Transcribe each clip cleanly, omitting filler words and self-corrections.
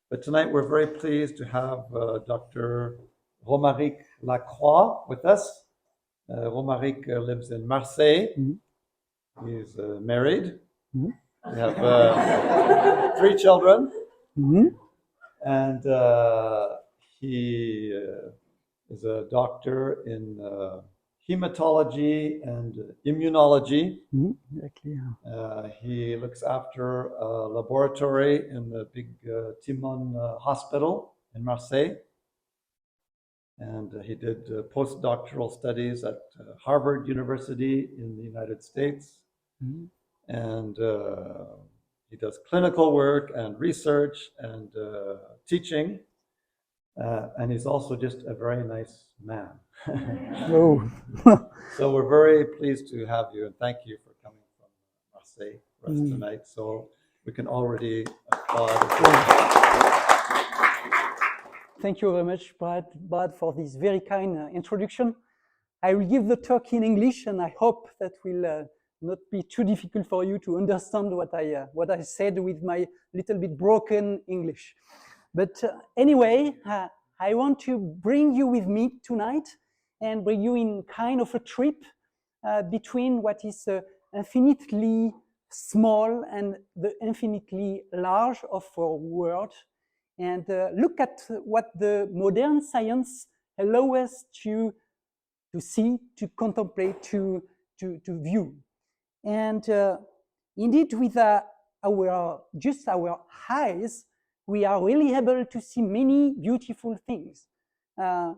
But tonight we're very pleased to have Dr. Romaric LACROIX with us. Romaric lives in Marseille. Mm-hmm. He's married. Mm-hmm. We have 3 children. Mm-hmm. And he is a doctor in hematology and immunology. Mm-hmm. Exactly, yeah. He looks after a laboratory in the big Timon hospital in Marseille. And he did postdoctoral studies at Harvard University in the United States. Mm-hmm. And he does clinical work and research and teaching. And he's also just a very nice man. Oh. So we're very pleased to have you, and thank you for coming from Marseille for us tonight. So we can already applaud. Thank you very much, Brad, for this very kind introduction. I will give the talk in English, and I hope that will not be too difficult for you to understand what I said with my little bit broken English. But anyway, I want to bring you with me tonight and bring you in kind of a trip between what is infinitely small and the infinitely large of our world, and look at what the modern science allows us to see, to contemplate, to view. And indeed, with our eyes, we are really able to see many beautiful things.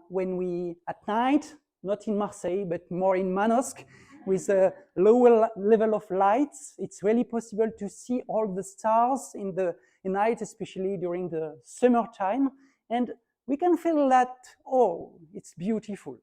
When we, at night, not in Marseille, but more in Manosque, with a lower level of lights, it's really possible to see all the stars in the night, especially during the summertime. And we can feel that, oh, it's beautiful.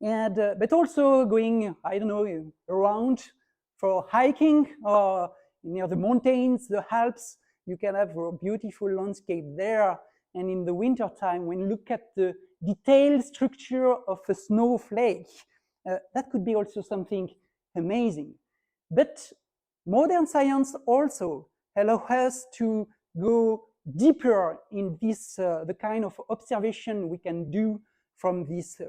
And but also going, I don't know, around for hiking or near the mountains, the Alps, you can have a beautiful landscape there. And in the winter time, when you look at the detailed structure of a snowflake, that could be also something amazing. But modern science also allows us to go deeper in this, the kind of observation we can do from this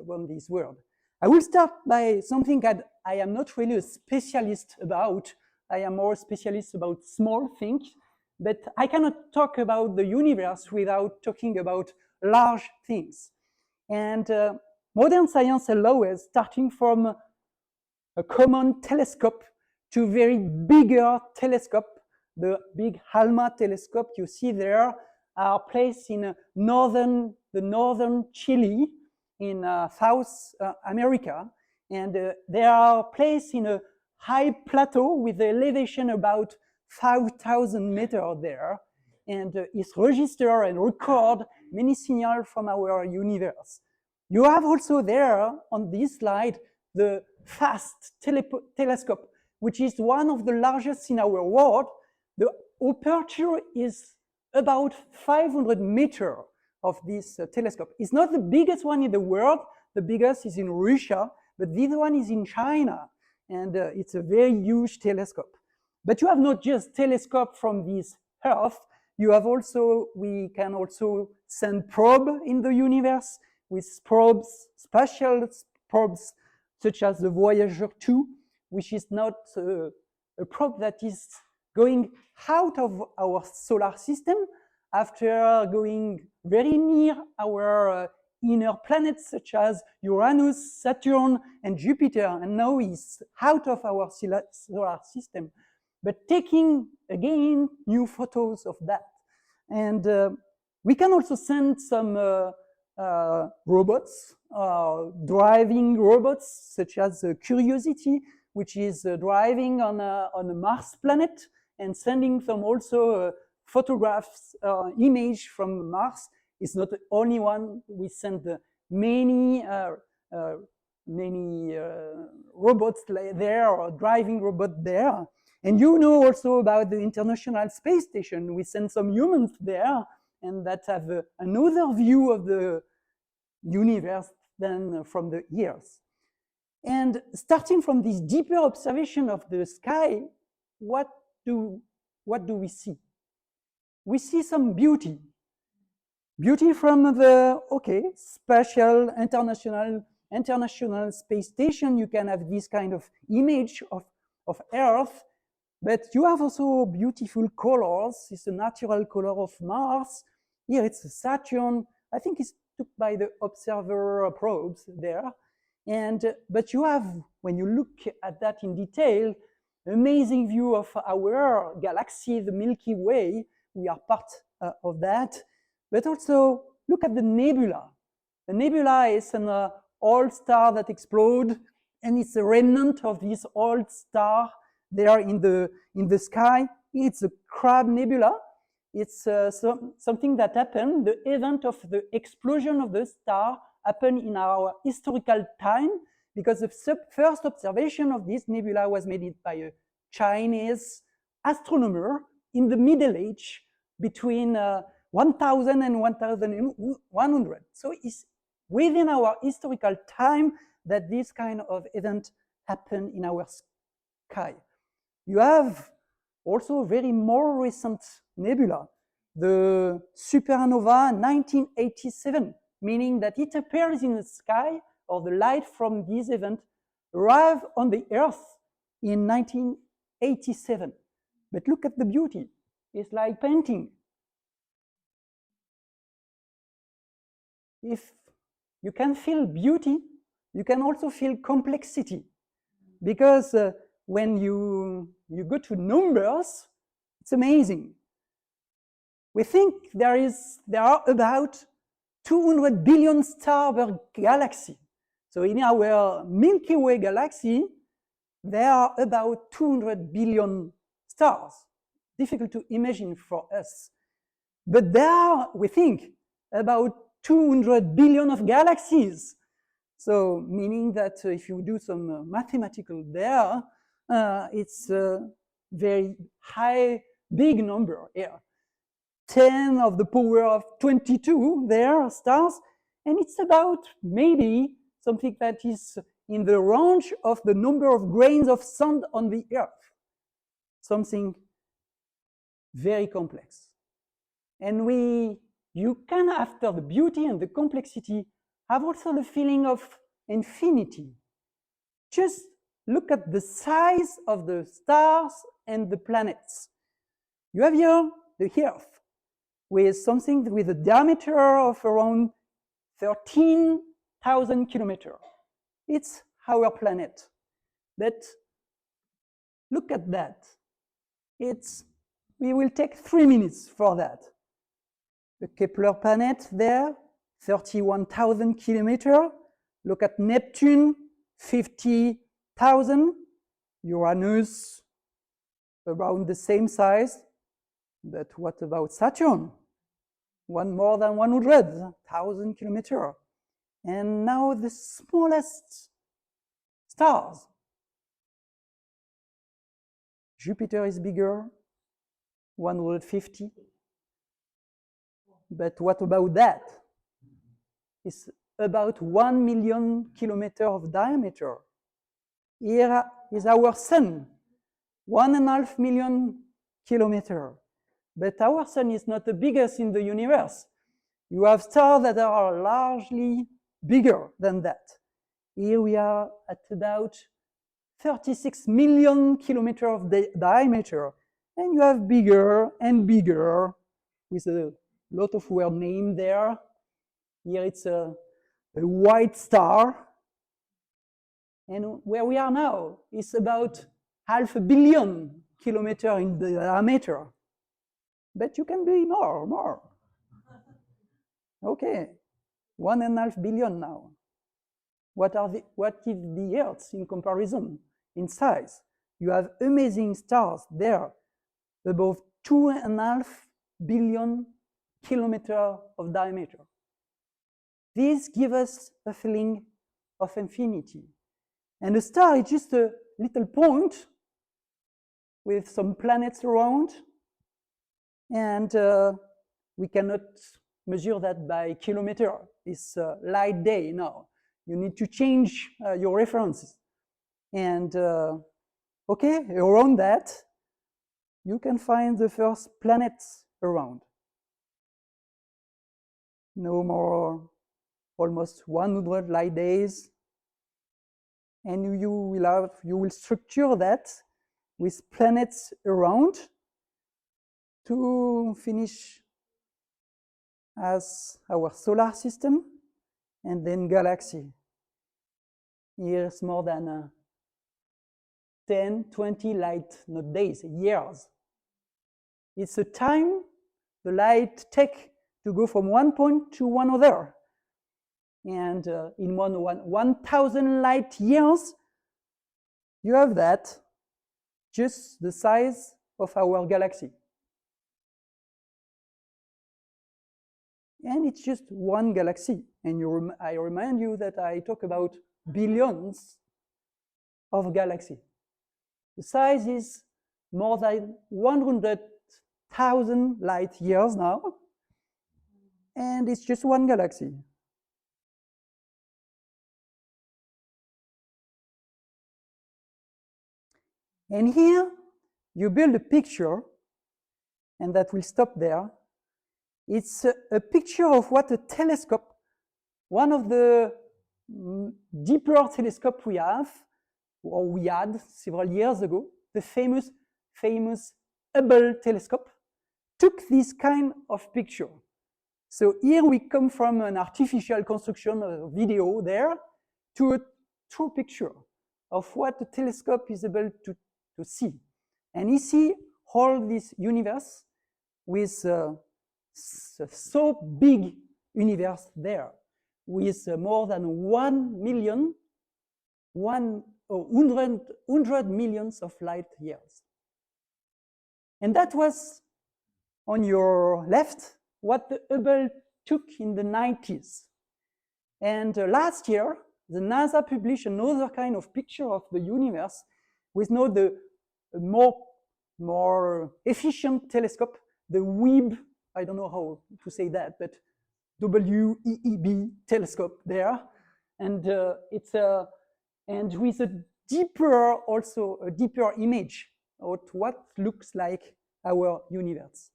world. I will start by something that I am not really a specialist about. I am more a specialist about small things, but I cannot talk about the universe without talking about large things. And modern science allows us, starting from a common telescope to very bigger telescope. The big ALMA telescope you see there are placed in the northern Chile, in South America, and they are placed in a high plateau with an elevation about 5,000 meters there, and it register and record many signals from our universe. You have also there on this slide the FAST telescope, which is one of the largest in our world. The aperture is about 500 meters of this telescope. It's not the biggest one in the world. The biggest is in Russia, but this one is in China, and it's a very huge telescope. But you have not just telescope from this Earth. You have also, we can also send probe in the universe with probes, spatial probes, such as the Voyager 2, which is not a probe that is going out of our solar system after going very near our inner planets, such as Uranus, Saturn, and Jupiter, and now is out of our solar system, but taking again new photos of that. And we can also send some robots, driving robots, such as Curiosity, which is driving on a Mars planet and sending some also photographs, image from Mars. It's not the only one. We send many robots there, or driving robot there. And you know also about the International Space Station. We send some humans there, and that have another view of the universe than from the Earth. And starting from this deeper observation of the sky, what do we see? We see some beauty. Beauty from the, okay, spatial international space station, you can have this kind of image of Earth, but you have also beautiful colors. It's a natural color of Mars. Here it's Saturn. I think it's took by the observer probes there. And, but you have, when you look at that in detail, amazing view of our galaxy, the Milky Way. We are part of that. But also look at the nebula. The nebula is an old star that exploded, and it's a remnant of this old star there in the sky. It's a Crab Nebula. It's something that happened. The event of the explosion of the star happened in our historical time, because the first observation of this nebula was made by a Chinese astronomer in the Middle Age between 1000 and 1100. So it's within our historical time that this kind of event happened in our sky. You have also a very more recent nebula, the supernova 1987, meaning that it appears in the sky, or the light from this event arrived on the Earth in 1987. But look at the beauty. It's like painting. If you can feel beauty, you can also feel complexity, because when you go to numbers, it's amazing. We think there are about 200 billion stars per galaxy. So in our Milky Way galaxy, there are about 200 billion stars. Difficult to imagine for us. But there are, we think, about 200 billion of galaxies. So meaning that if you do some mathematical there, it's a very high, big number here. 10 of the power of 22 there stars, and it's about maybe something that is in the range of the number of grains of sand on the Earth. Something very complex. And you can, after the beauty and the complexity, have also the feeling of infinity. Just look at the size of the stars and the planets. You have here the Earth, with something with a diameter of around 13,000 kilometers. It's our planet. But look at that. We will take 3 minutes for that. The Kepler planet there, 31,000 kilometers. Look at Neptune, 50,000. Uranus, around the same size. But what about Saturn? More than 100,000 kilometers. And now the smallest stars. Jupiter is bigger, 150. But what about that? It's about 1 million kilometers of diameter. Here is our sun, 1.5 million kilometers. But our sun is not the biggest in the universe. You have stars that are largely bigger than that. Here we are at about 36 million kilometers of diameter. And you have bigger and bigger, with a lot of weird name there. Here it's a white star. And where we are now is about 500 million kilometers in the diameter. But you can be more. Okay, 1.5 billion now. What is the Earth in comparison, in size? You have amazing stars there, above 2.5 billion kilometers of diameter. This gives us a feeling of infinity. And a star is just a little point with some planets around, and we cannot measure that by kilometer. It's light day now. You need to change your references. And okay, around that, you can find the first planets around. no more, almost 100 light days. And you will structure that with planets around to finish as our solar system and then galaxy. Here's more than 10, 20 light, not days, years. It's the time the light take to go from one point to one other. And in 1,000 light years, you have that, just the size of our galaxy. And it's just one galaxy. And I remind you that I talk about billions of galaxies. The size is more than 100,000 light years now. And it's just one galaxy. And here, you build a picture, and that will stop there. It's a picture of what a telescope, one of the deeper telescopes we have, or we had several years ago, the famous Hubble telescope, took this kind of picture. So here we come from an artificial construction of a video there to a true picture of what the telescope is able to see. And you see all this universe with so big universe there, with more than 100 millions of light years. And that was, on your left, what the Hubble took in the 90s. And last year, the NASA published another kind of picture of the universe with now the more efficient telescope, the Webb, I don't know how to say that, but WEEB telescope there. And and with a deeper image of what looks like our universe.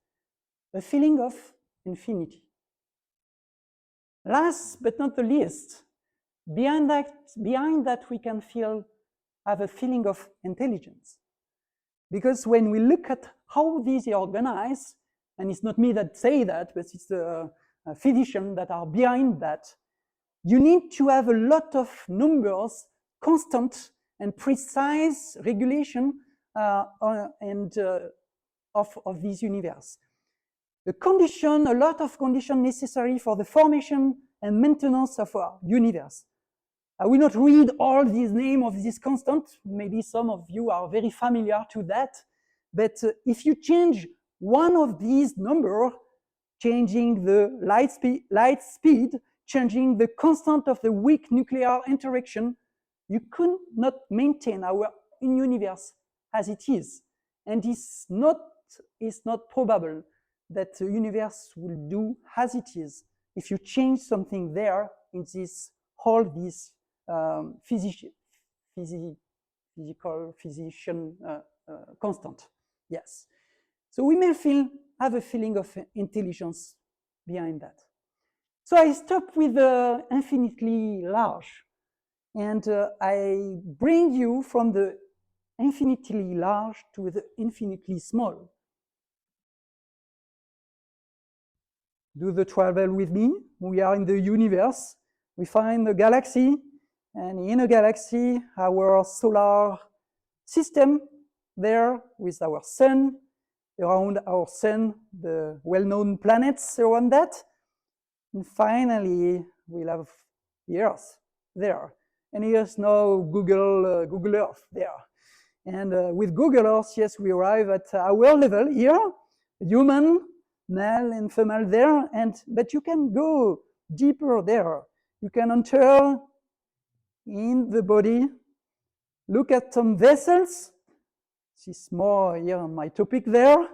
A feeling of infinity. Last but not the least, behind that we can have a feeling of intelligence. Because when we look at how these are organized, and it's not me that say that, but it's the physicians that are behind that, you need to have a lot of numbers, constant and precise regulation of this universe. A lot of conditions necessary for the formation and maintenance of our universe. I will not read all these names of this constant. Maybe some of you are very familiar to that. But if you change one of these numbers, changing the light speed, changing the constant of the weak nuclear interaction, you could not maintain our universe as it is. And it's not probable that the universe will do as it is if you change something there in all these physician constant. Yes. So we may have a feeling of intelligence behind that. So I stop with the infinitely large, and I bring you from the infinitely large to the infinitely small. Do the travel with me. We are in the universe. We find a galaxy, and in a galaxy, our solar system there with our sun, around our sun, the well-known planets around that. And finally, we'll have the Earth there. And here's now Google Earth there. And with Google Earth, yes, we arrive at our level here, human, male and female there, but you can go deeper there. You can enter in the body, look at some vessels. This is more here on my topic there.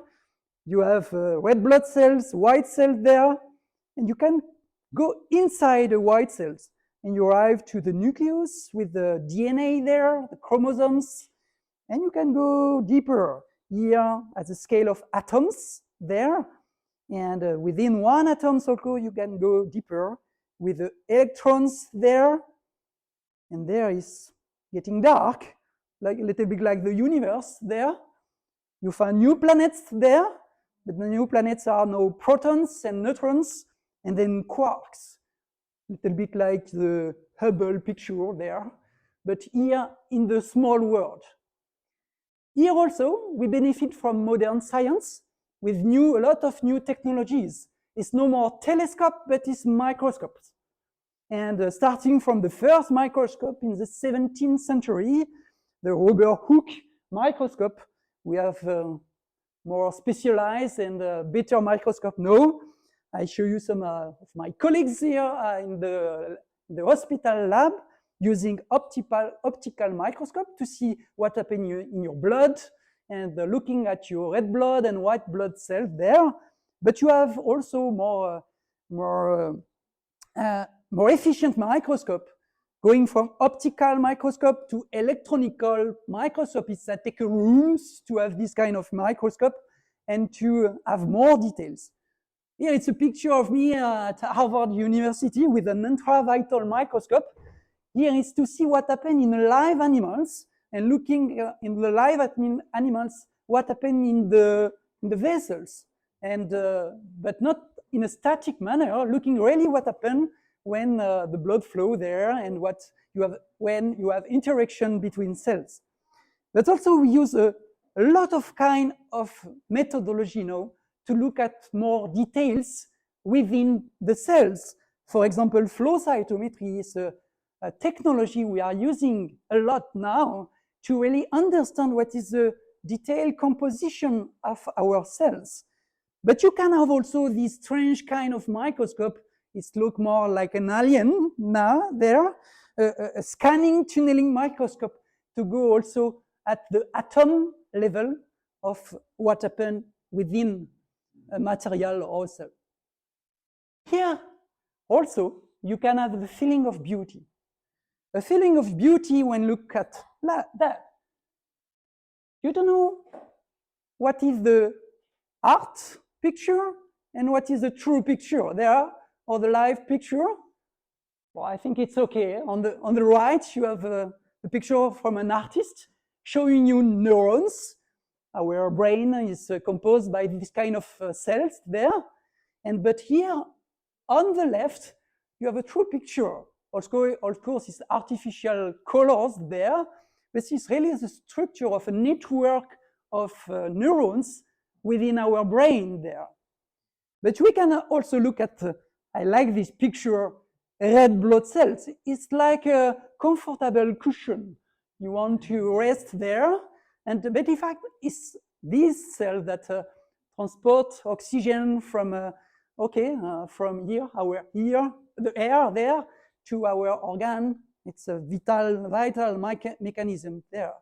You have red blood cells, white cells there, and you can go inside the white cells and you arrive to the nucleus with the DNA there, the chromosomes, and you can go deeper here at the scale of atoms there. And within one atom circle, you can go deeper with the electrons there. And there is getting dark, like a little bit like the universe there. You find new planets there, but the new planets are now protons and neutrons, and then quarks, a little bit like the Hubble picture there, but here in the small world. Here also, we benefit from modern science with a lot of new technologies. It's no more telescope, but it's microscopes. And starting from the first microscope in the 17th century, the Robert Hooke microscope, we have more specialized and better microscope now. I show you some of my colleagues here in the hospital lab using optical microscope to see what happens in your blood and looking at your red blood and white blood cells there. But you have also more efficient microscope going from optical microscope to electronical microscope. It's that take rooms to have this kind of microscope and to have more details. Here it's a picture of me at Harvard University with an intravital microscope. Here is to see what happened in live animals and looking in the live animals what happened in the vessels, and but not in a static manner, looking really what happened when the blood flow there and what you have when you have interaction between cells. But also we use a lot of kind of methodology now to look at more details within the cells. For example, flow cytometry is a technology we are using a lot now to really understand what is the detailed composition of our cells. But you can have also this strange kind of microscope. It looks more like an alien now there, a scanning tunneling microscope to go also at the atom level of what happened within a material also. Here also you can have the feeling of beauty. A feeling of beauty when look at that. You don't know what is the art picture and what is the true picture there, or the live picture. Well, I think it's okay. On the right, you have a picture from an artist showing you neurons. Our brain is composed by this kind of cells there. But here, on the left, you have a true picture. Also, of course, it's artificial colors there. This is really the structure of a network of neurons within our brain there. But we can also look at, I like this picture, red blood cells. It's like a comfortable cushion. You want to rest there. But in fact, it's these cells that transport oxygen from, from here, the air there, to our organ. It's a vital mechanism there.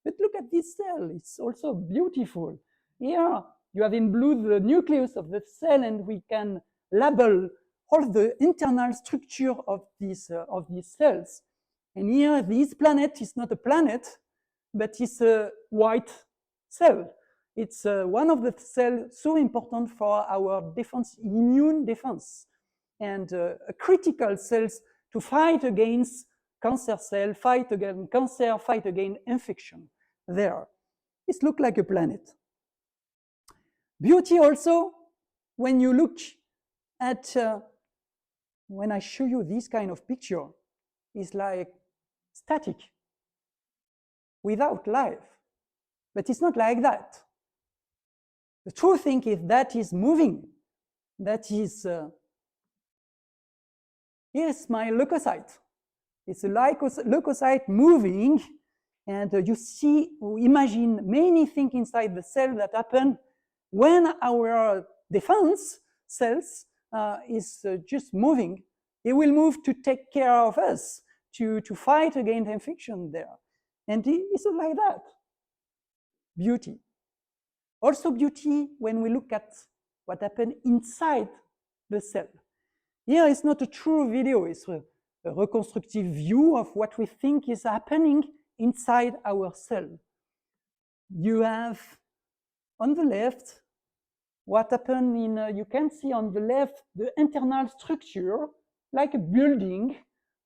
But look at this cell, it's also beautiful. Here you have in blue the nucleus of the cell, and we can label all the internal structure of these cells. And here this planet is not a planet, but it's a white cell. It's one of the cells so important for our defense, immune defense, and critical cells to fight against cancer cell, fight against cancer, fight against infection. There, it looks like a planet. Beauty also, when you look at, when I show you this kind of picture, is like static, without life. But it's not like that. The true thing is that is moving. That is, here's my leukocyte. It's a leukocyte moving, and imagine many things inside the cell that happen when our defense cells is just moving. It will move to take care of us, to fight against infection there. And it's like that. Beauty. Also beauty when we look at what happened inside the cell. Here it's not a true video, it's a reconstructive view of what we think is happening inside our cell. You have, on the left, what happened in, you can see on the left, the internal structure, like a building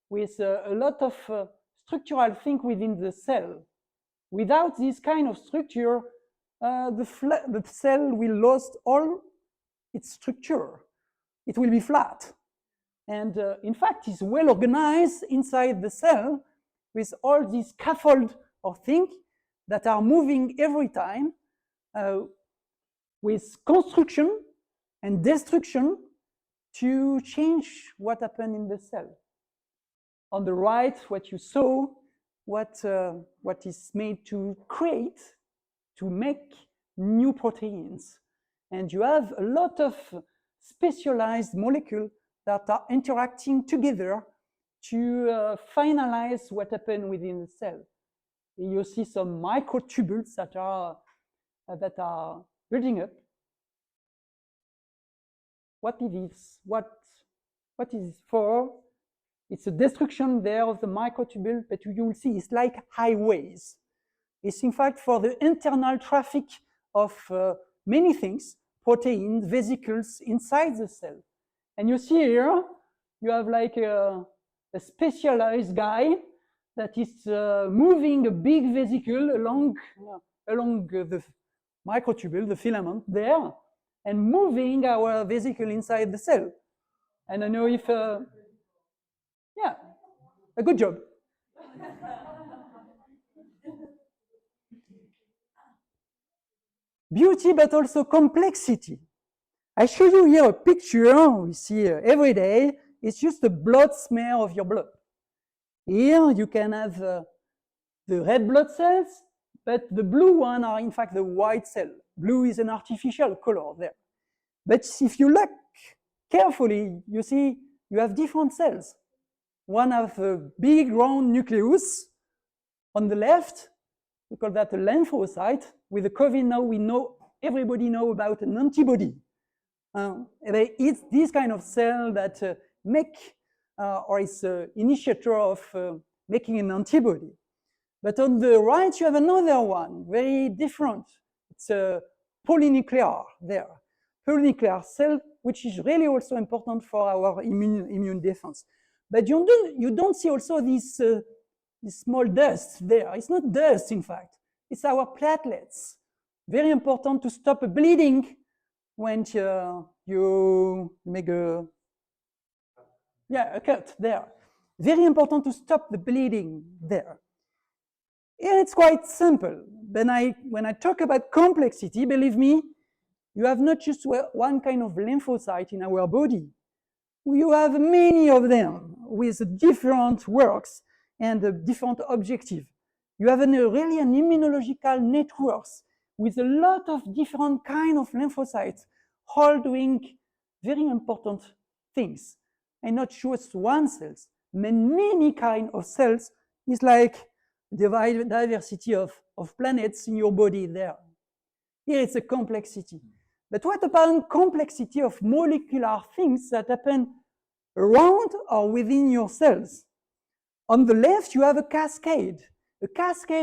with a lot of structural things within the cell. Without this kind of structure, the cell will lose all its structure. It will be flat. And in fact, it's well organized inside the cell with all these scaffold of things that are moving every time with construction and destruction to change what happened in the cell. On the right, what you saw, what is made to create, to make new proteins. And you have a lot of specialized molecules that are interacting together to finalize what happened within the cell. You see some microtubules that are building up. What is this? What is it for? It's a destruction there of the microtubule, but you will see it's like highways. It's in fact for the internal traffic of many things, proteins, vesicles inside the cell. And you see here, you have like a specialized guy that is moving a big vesicle along the microtubule, the filament there, and moving our vesicle inside the cell. And I know if, yeah, a good job. Beauty, but also complexity. I show you here a picture we see every day. It's just a blood smear of your blood. Here you can have the red blood cells, but the blue one are in fact the white cell. Blue is an artificial color there. But if you look carefully, you see you have different cells. One has a big round nucleus on the left. We call that a lymphocyte. With the COVID now, everybody knows about an antibody. It's this kind of cell that or is initiator of making an antibody. But on the right, you have another one, very different. It's a polynuclear there. Polynuclear cell, which is really also important for our immune defense. But you don't see also this small dust there. It's not dust, in fact. It's our platelets. Very important to stop bleeding when you make a cut there. Very important to stop the bleeding there. Yeah, it's quite simple. When I talk about complexity, believe me, you have not just one kind of lymphocyte in our body. You have many of them with different works and a different objective. You have really an immunological network with a lot of different kinds of lymphocytes, all doing very important things. And not just one cell, many kinds of cells is like the diversity of planets in your body there. Here it's a complexity. But what about complexity of molecular things that happen around or within your cells? On the left, you have a cascade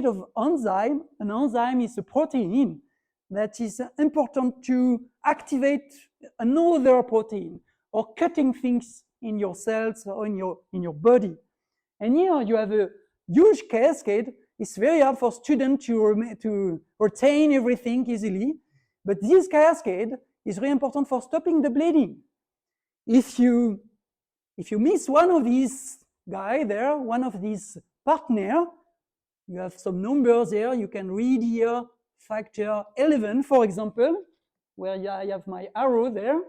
of enzyme. An enzyme is a protein that is important to activate another protein or cutting things in your cells or in your body. And here you have a huge cascade. It's very hard for students to retain everything easily, but this cascade is very important for stopping the bleeding. If you miss one of these guys there, one of these partners, you have some numbers here. You can read here factor 11, for example, where I have my arrow there.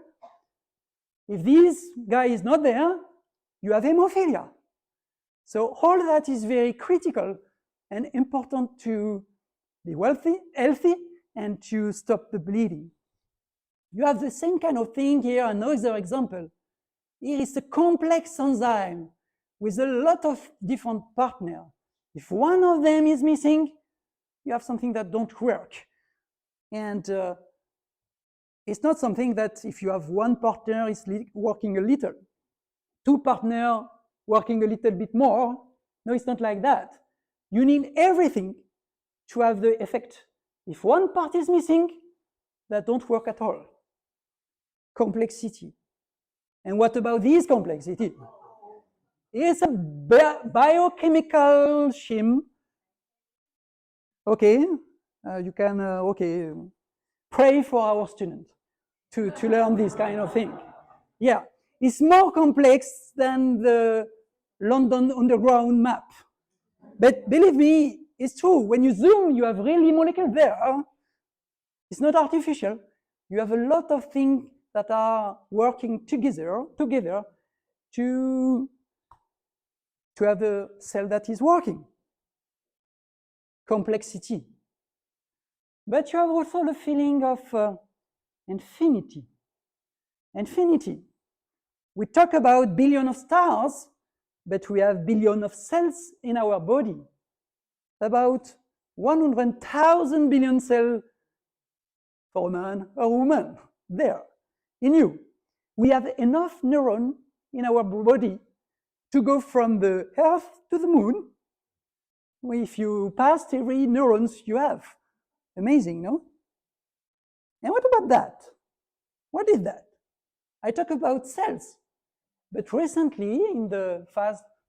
If this guy is not there, you have hemophilia. So all that is very critical and important to be healthy, and to stop the bleeding. You have the same kind of thing here, another example. Here is a complex enzyme with a lot of different partners. If one of them is missing, you have something that don't work. And it's not something that if you have one partner is working a little, two partners working a little bit more. No, it's not like that. You need everything to have the effect. If one part is missing, that don't work at all. complexity. And what about this complexity? It's a biochemical scheme. Okay, you can, okay, pray for our student to learn this kind of thing. Yeah, it's more complex than the London Underground map. But believe me, it's true. When you zoom, you have really molecules there. Huh? It's not artificial. You have a lot of things that are working together to have a cell that is working. Complexity. But you have also the feeling of infinity. Infinity. We talk about billion of stars, but we have billion of cells in our body. About 100,000 billion cells for a man or woman there in you. We have enough neurons in our body to go from the Earth to the moon. If you passed every neurons you have. Amazing, no? And what about that? What is that? I talk about cells, but recently, in the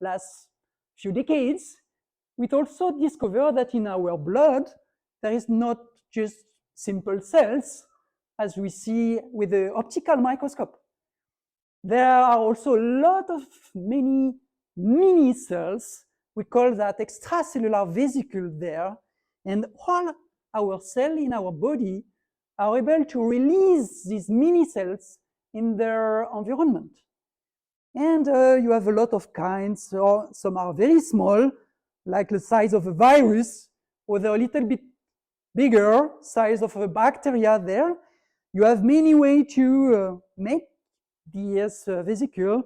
last few decades, we also discovered that in our blood, there is not just simple cells, as we see with the optical microscope. There are also a lot of many mini cells. We call that extracellular vesicle there, and all our cells in our body are able to release these mini cells in their environment. And you have a lot of kinds. So some are very small, like the size of a virus, or they're a little bit bigger, size of a bacteria there. You have many ways to make this vesicle.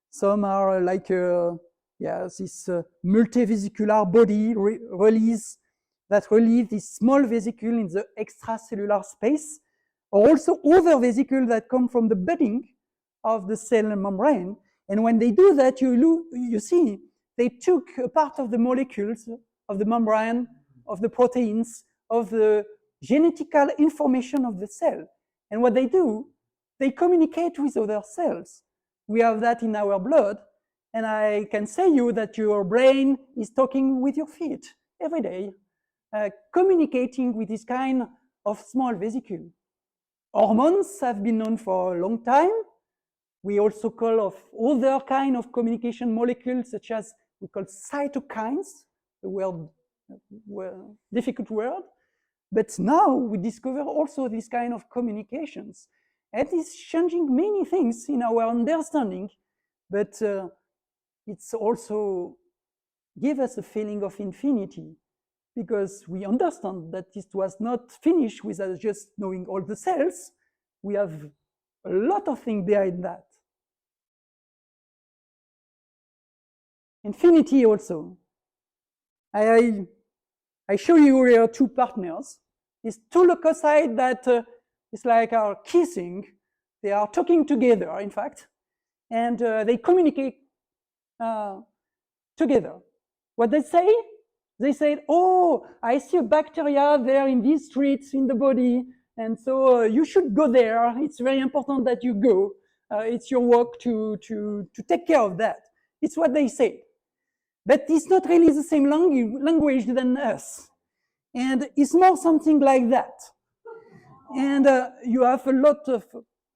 Some are like this multivesicular body release this small vesicle in the extracellular space, or also other vesicles that come from the budding of the cell membrane. And when they do that, you see they took a part of the molecules of the membrane, of the proteins, of the genetical information of the cell. And what they do, they communicate with other cells. We have that in our blood, and I can say you that your brain is talking with your feet every day, communicating with this kind of small vesicle. Hormones have been known for a long time. We also call of other kind of communication molecules, such as we call cytokines, difficult word. But now we discover also this kind of communications. And it's changing many things in our understanding, but it's also give us a feeling of infinity, because we understand that this was not finished with us just knowing all the cells. We have a lot of things behind that. Infinity also. I show you here two partners. These two leukocytes that it's like are kissing. They are talking together, in fact, and they communicate together. What they say? They say, oh, I see a bacteria there in these streets in the body, and so you should go there. It's very important that you go. It's your work to take care of that. It's what they say. But it's not really the same language than us. And it's more something like that. And you have a lot of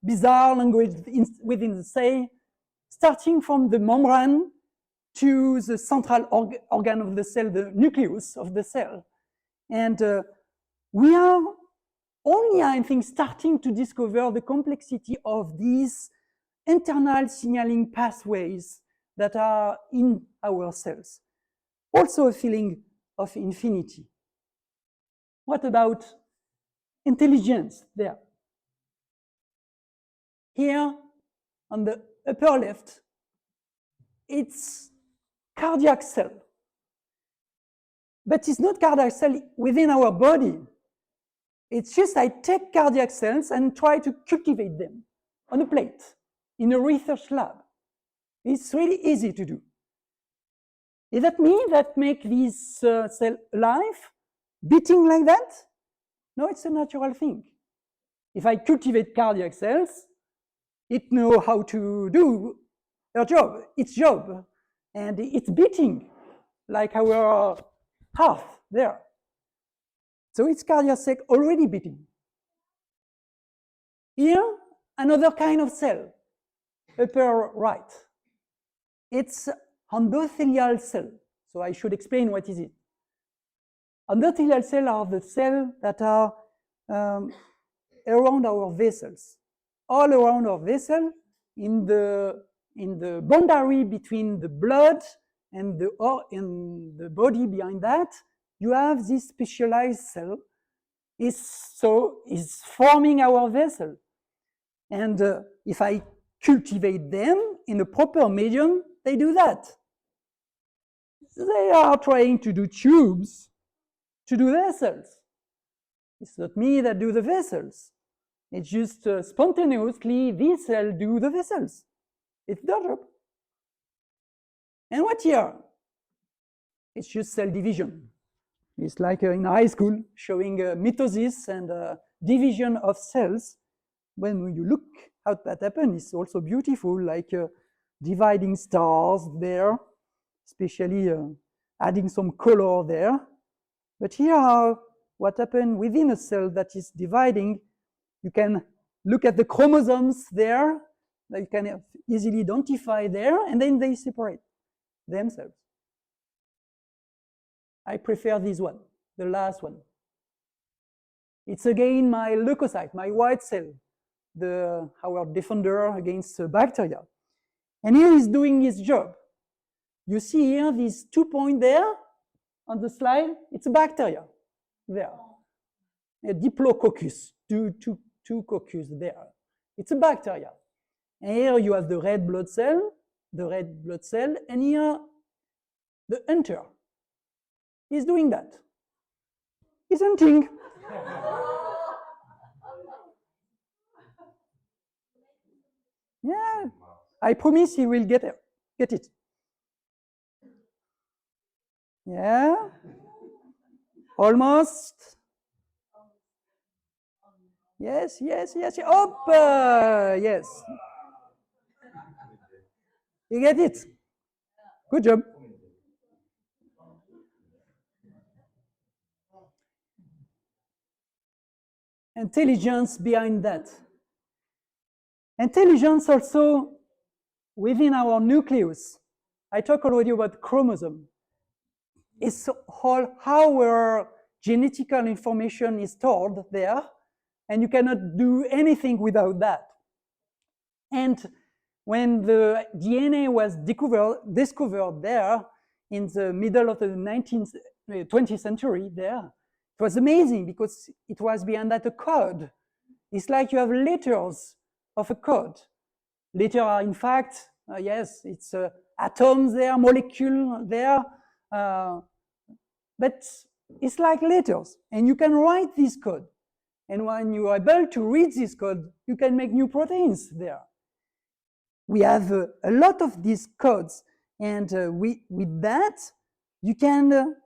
bizarre language within the cell, starting from the membrane to the central organ of the cell, the nucleus of the cell. And we are only, I think, starting to discover the complexity of these internal signaling pathways that are in our cells. Also a feeling of infinity. What about intelligence there? Here on the upper left, it's cardiac cell. But it's not cardiac cell within our body. It's just I take cardiac cells and try to cultivate them on a plate in a research lab. It's really easy to do. Is that me that make this cell alive, beating like that? No, it's a natural thing. If I cultivate cardiac cells, it knows how to do its job, and it's beating like our heart there. So it's cardiac cell already beating. Here, another kind of cell, upper right. It's endothelial cell. So I should explain what is it. Endothelial cells are the cells that are around our vessels, all around our vessel, in the boundary between the blood and the body behind that. You have this specialized cell. Is forming our vessel, and if I cultivate them in a proper medium, they do that. They are trying to do tubes to do vessels. It's not me that do the vessels. It's just spontaneously these cells do the vessels. It's their job. And what here? It's just cell division. It's like in high school, showing mitosis and division of cells. When you look how that happens, it's also beautiful, like dividing stars there, especially adding some color there. But here, what happens within a cell that is dividing, you can look at the chromosomes there, that you can easily identify there, and then they separate themselves. I prefer this one, the last one. It's again my leukocyte, my white cell, our defender against bacteria. And here he's doing his job. You see here these 2 points there on the slide, it's a bacteria there. A diplococcus, two coccus there. It's a bacteria. And here you have the red blood cell, and here the hunter. He's doing that. He's hunting. Yeah, I promise he will get it. Yeah, almost. Yes. Up, yes. You get it. Good job. Intelligence behind that. Intelligence also within our nucleus. I talked already about chromosome. It's all how our genetical information is stored there, and you cannot do anything without that. And when the DNA was discovered there in the middle of the 20th century there, it was amazing because it was behind that a code. It's like you have letters of a code. Letters are, in fact, yes, it's atoms there, molecule there, but it's like letters, and you can write this code. And when you are able to read this code, you can make new proteins there. We have a lot of these codes, and with that, you can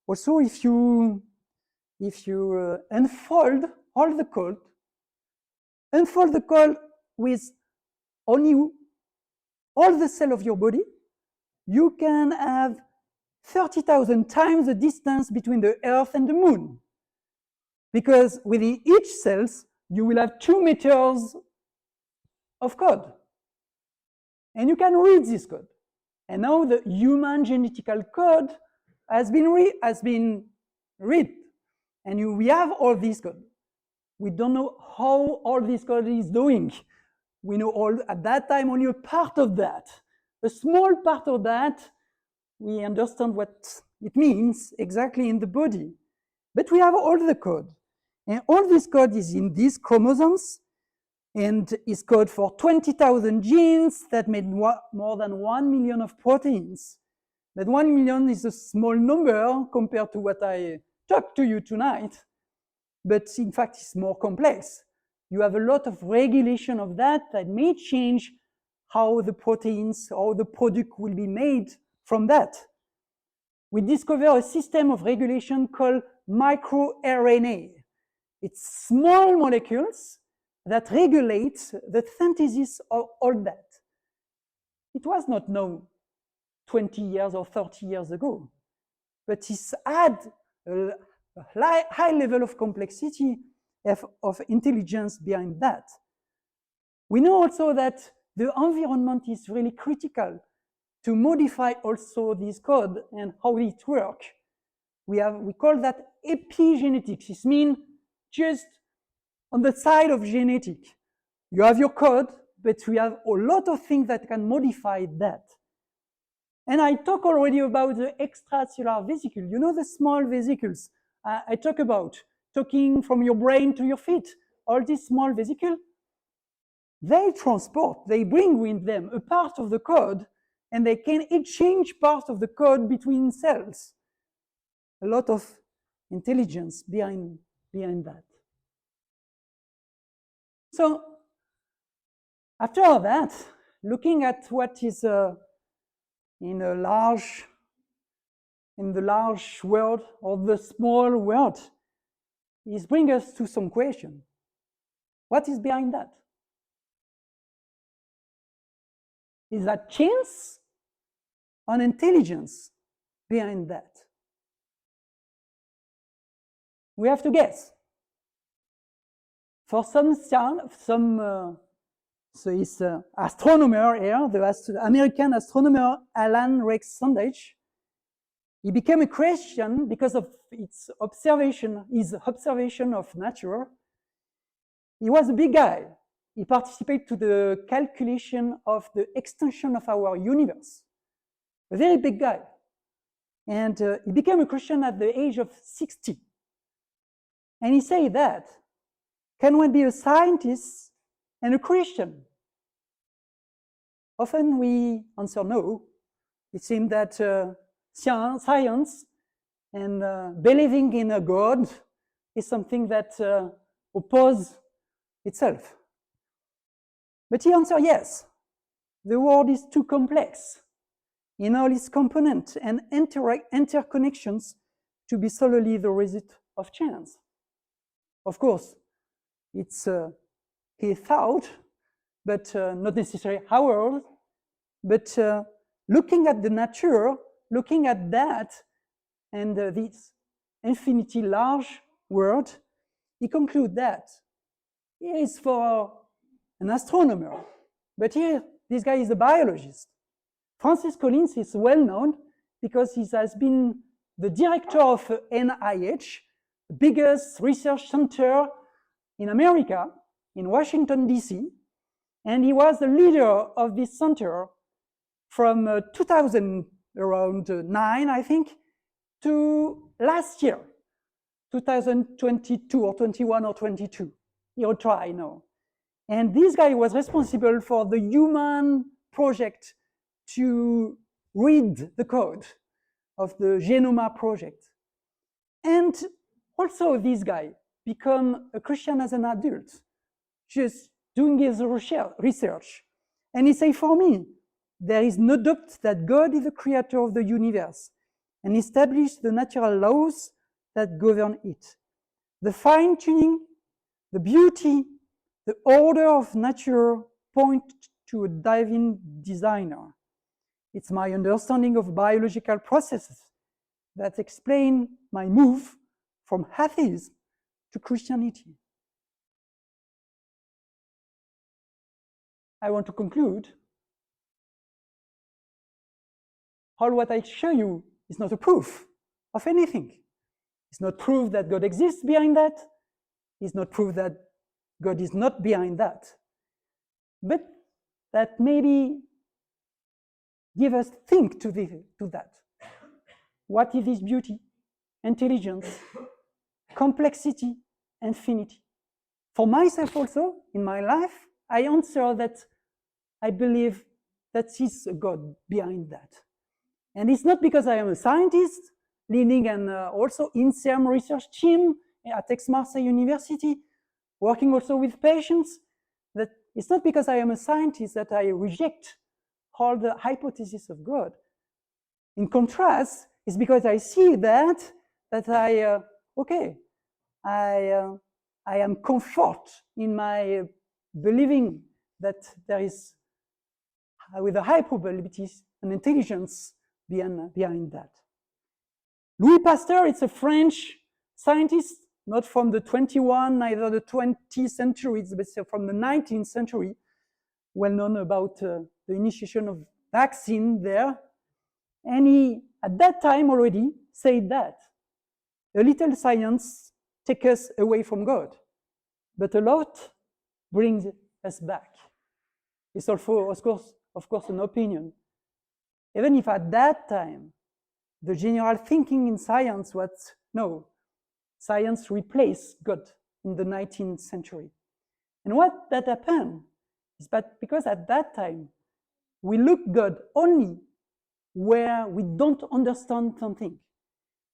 also, if you unfold all the code, with only all the cells of your body, you can have 30,000 times the distance between the Earth and the Moon. Because within each cells, you will have 2 meters of code. And you can read this code. And now the human genetical code has been read. And we have all this code. We don't know how all this code is doing. We know at that time only a part of that. A small part of that, we understand what it means exactly in the body. But we have all the code. And all this code is in these chromosomes, and is code for 20,000 genes that made more than 1 million of proteins. But 1 million is a small number compared to what I talked to you tonight. But in fact, it's more complex. You have a lot of regulation of that may change how the proteins or the product will be made from that. We discover a system of regulation called microRNA. It's small molecules that regulates the synthesis of all that. It was not known 20 years or 30 years ago, but it's had a high level of complexity of intelligence behind that. We know also that the environment is really critical to modify also this code and how it works. We call that epigenetics. This means just on the side of genetic. You have your code, but we have a lot of things that can modify that. And I talked already about the extracellular vesicle. You know the small vesicles I talk about, talking from your brain to your feet. All these small vesicles, they transport, they bring with them a part of the code, and they can exchange part of the code between cells. A lot of intelligence behind that. So, after all that, looking at what is in the large world or the small world, it brings us to some question. What is behind that? Is that chance or intelligence behind that? We have to guess. For some astronomer here, the American astronomer Alan Rex Sandage, he became a Christian because of his observation of nature. He was a big guy. He participated to the calculation of the extension of our universe. A very big guy. And he became a Christian at the age of 60. And he said that, can one be a scientist and a Christian? Often we answer no. It seems that science and believing in a God is something that opposes itself. But he answered yes. The world is too complex in all its components and interconnections to be solely the result of chance. Of course, it's his thought, but not necessarily ours. But looking at the nature, looking at that, and this infinitely large world, he concludes that here is for an astronomer, but here this guy is a biologist. Francis Collins is well known because he has been the director of NIH, the biggest research center in America, in Washington, D.C., and he was the leader of this center from 2009, I think, to last year, 2022 or 21 or 22. He'll try now. And this guy was responsible for the human project to read the code of the Genoma project. And also this guy became a Christian as an adult, just doing his research. And he said, for me, there is no doubt that God is the creator of the universe and established the natural laws that govern it. The fine-tuning, the beauty, the order of nature point to a divine designer. It's my understanding of biological processes that explain my move from atheism to Christianity. I want to conclude. All what I show you is not a proof of anything. It's not proof that God exists behind that. It's not proof that God is not behind that. But that maybe give us think to that. What is this beauty, intelligence, complexity, infinity? For myself also, in my life, I answer that I believe that is a God behind that. And it's not because I am a scientist, leading an also INSERM research team at Aix-Marseille University, working also with patients, that it's not because I am a scientist that I reject all the hypotheses of God. In contrast, it's because I see that I am comfort in my believing that there is, with a high probability, an intelligence behind that. Louis Pasteur, it's a French scientist, not from the 21, neither the 20th centuries, but from the 19th century, well known about the initiation of vaccine there. And he, at that time already, said that a little science takes us away from God, but a lot brings us back. It's also, of course, an opinion. Even if at that time, the general thinking in science was, no, science replaced God in the 19th century. And what that happened is that because at that time, we look God only where we don't understand something.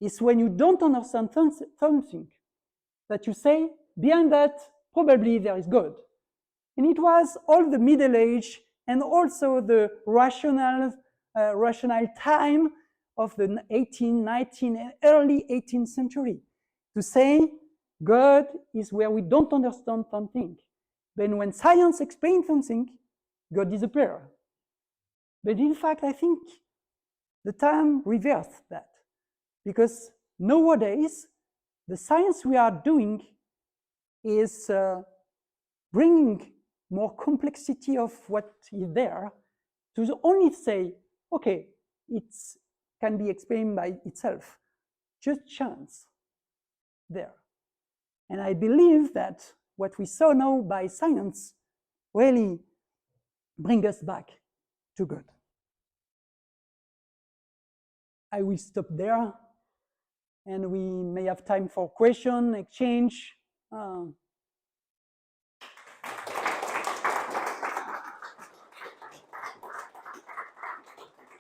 It's when you don't understand something that you say, behind that, probably there is God. And it was all the Middle Age and also the rational time of the 18th, 19th, and early 18th century to say God is where we don't understand something. But when science explains something, God disappears. But in fact, I think the time reversed that, because nowadays the science we are doing is bringing more complexity of what is there to only say, okay, it can be explained by itself, just chance there. And I believe that what we saw now by science really bring us back to God. I will stop there, and we may have time for question, exchange.